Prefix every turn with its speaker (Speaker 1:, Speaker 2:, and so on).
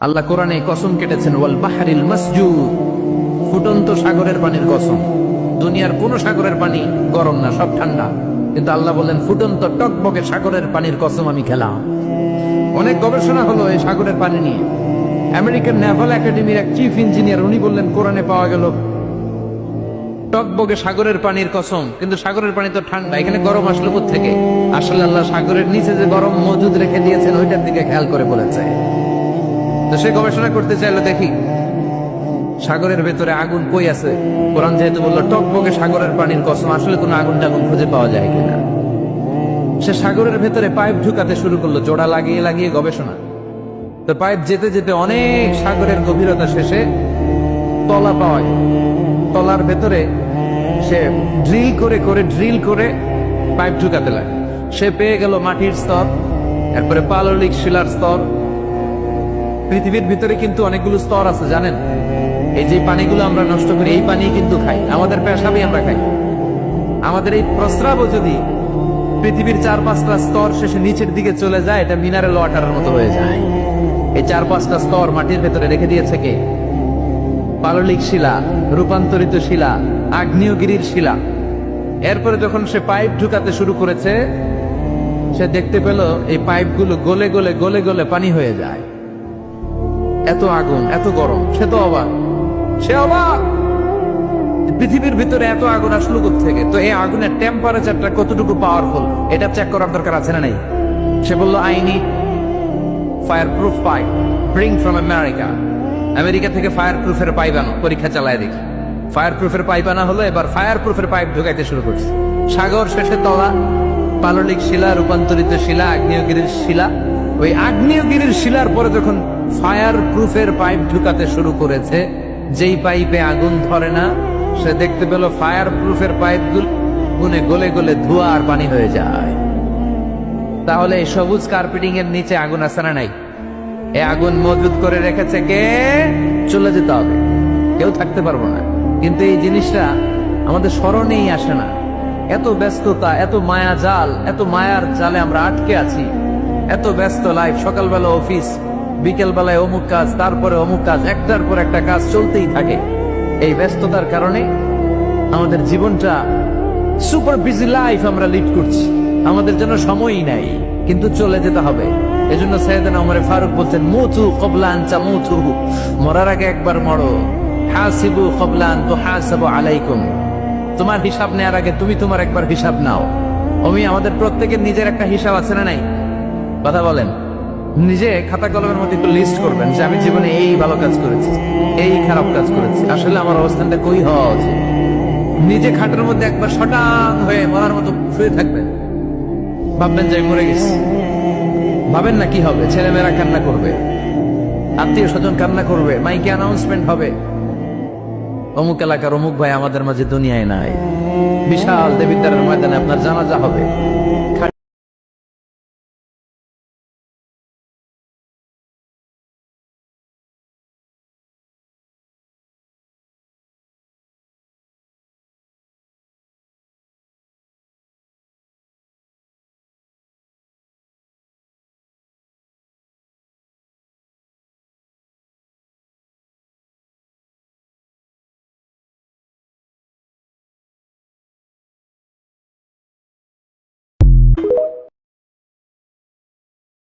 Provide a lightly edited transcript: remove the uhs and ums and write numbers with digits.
Speaker 1: আল্লাহ কোরআনে কসম কেটেছেন, ওয়াল বাহরিল মাসজুদ, ফুটন্ত সাগরের পানির কসম। দুনিয়ার কোন সাগরের পানি গরম না, সব ঠান্ডা, কিন্তু আল্লাহ বললেন ফুটন্ত টকবকে সাগরের পানির কসম আমি খেলাম। অনেক গবেষণা হলো এই সাগরের পানি নিয়ে। আমেরিকান নেভাল একাডেমির এক চিফ ইঞ্জিনিয়ার উনি বললেন কোরআনে পাওয়া গেল টকবকে সাগরের পানির কসম, কিন্তু সাগরের পানি তো ঠান্ডা, এখানে গরম আসলো থেকে। আসলে আল্লাহ সাগরের নিচে যে গরম মজুদ রেখে দিয়েছেন ওইটার দিকে খেয়াল করে বলেছে। তো সে গবেষণা করতে চাইলো, দেখি সাগরের ভেতরে আগুন কই আছে। কোরআন যেহেতু বললো টকবকে সাগরের পানির কসম, আসলে কোনো আগুন টাগুন খুঁজে পাওয়া যায় কিনা। সে সাগরের ভেতরে পাইপ ঢুকাতে শুরু করলো, জোড়া লাগিয়ে লাগিয়ে গবেষণা। তো পাইপ যেতে যেতে অনেক সাগরের গভীরতা শেষে তলা পাওয়া গেল। তলার ভেতরে সে ড্রিল করে পাইপ ঢুকাতে লাগে। সে পেয়ে গেল মাটির স্তর, এরপরে পাললিক শিলার স্তর। পৃথিবীর ভিতরে কিন্তু অনেকগুলো স্তর আছে জানেন। এই যে পানিগুলো আমরা নষ্ট করি, এই পানি কিন্তু খাই, আমাদের পেশাবই আমরা খাই। আমাদের এই প্রস্রাবও যদি পৃথিবীর 4-5টা স্তর শেষে নিচের দিকে চলে যায়, এটা মিনারেল ওয়াটারের মতো হয়ে যায়। এই 4-5টা স্তর মাটির ভেতরে রেখে দিয়েছে কে? পাললিক শিলা, রূপান্তরিত শিলা, আগ্নেয়গিরির শিলা। এরপরে যখন সে পাইপ ঢুকাতে শুরু করেছে, সে দেখতে পেল এই পাইপগুলো গলে গলে গলে গলে পানি হয়ে যায়। এত আগুন, এত গরম। সে অবাক, পৃথিবীর ভিতরে এত আগুন আসলো থেকে। তো এই আগুনের টেম্পারেচারটা কতটুকু পাওয়ারফুল এটা চেক করার দরকার আছে না নাই? সে বলল, I need fire proof pipe, bring from America. America থেকে ফায়ার প্রুফের পাইপ আনো, পরীক্ষা চালায় দেখি। ফায়ার প্রুফের পাইপ আনা হলো, এবার ফায়ার প্রুফের পাইপ ঢুকাইতে শুরু করছে। সাগর শেষে তলা, পাললিক শিলা, রূপান্তরিত শিলা, আগ্নেয়গিরির শিলা। ওই আগ্নেয়গিরির শিলার পরে যখন ফায়ার প্রুফের পাইপ ঢুকাতে শুরু করেছে, যেই পাইপে আগুন ধরে না, সে দেখতে পেল ফায়ার প্রুফের পাইপগুলো গুনে গলে গলে ধোঁয়া আর পানি হয়ে যায়। তাহলে এই সবুজ কার্পেটিং এর নিচে আগুন আছে না নাই? এ আগুন মজুদ করে রেখেছে কে? চলে যেতে হবে, কেউ থাকতে পারবো না। কিন্তু এই জিনিসটা আমাদের স্মরণেই আসে না। এত ব্যস্ততা, এত মায়া জাল, এত মায়ার জালে আমরা আটকে আছি। এত ব্যস্ত লাইফ, সকালবেলা অফিস, বিকেল বেলায় অমুক কাজ, তারপরে অমুক কাজ, একটার পর একটা কাজ চলতেই থাকে। এই ব্যস্ততার কারণে আমাদের জীবনটা সুপার বিজি লাইফ আমরা লিড করছি, আমাদের জন্য সময়ই নাই, কিন্তু চলে যেতে হবে। এজন্য সাইয়েদনা ওমর ফারুক বলছেন, মুতু ক্বাবলা আন তামুতু, মরার আগে একবার মরো। হাসিবু ক্বাবলা আন তুহাসাবু আলাইকুম, তোমার হিসাব নেওয়ার আগে তুমি তোমার একবার হিসাব নাও। আমাদের প্রত্যেকের নিজের একটা হিসাব আছে না নাই? কথা বলেন। নিজে খাতা কলমের মধ্যে একটু লিস্ট করবেন যে আমি জীবনে এই ভালো কাজ করেছি, এই খারাপ কাজ করেছি, আসলে আমার অবস্থানটা কই হওয়া উচিত। নিজে খাটের মধ্যে একবার শটাং হয়ে মরার মতো শুয়ে থাকবেন, ভাববেন যে মরে গেছি। ভাবেন না কি হবে? ছেলেমেয়েরা কান্না করবে, আত্মীয় স্বজন কান্না করবে, মাইকে অ্যানাউন্সমেন্ট হবে, অমুক এলাকার অমুক ভাই আমাদের মাঝে দুনিয়ায় নাই। বিশাল দেবিদ্বারের ময়দানে আপনার জানাজা হবে।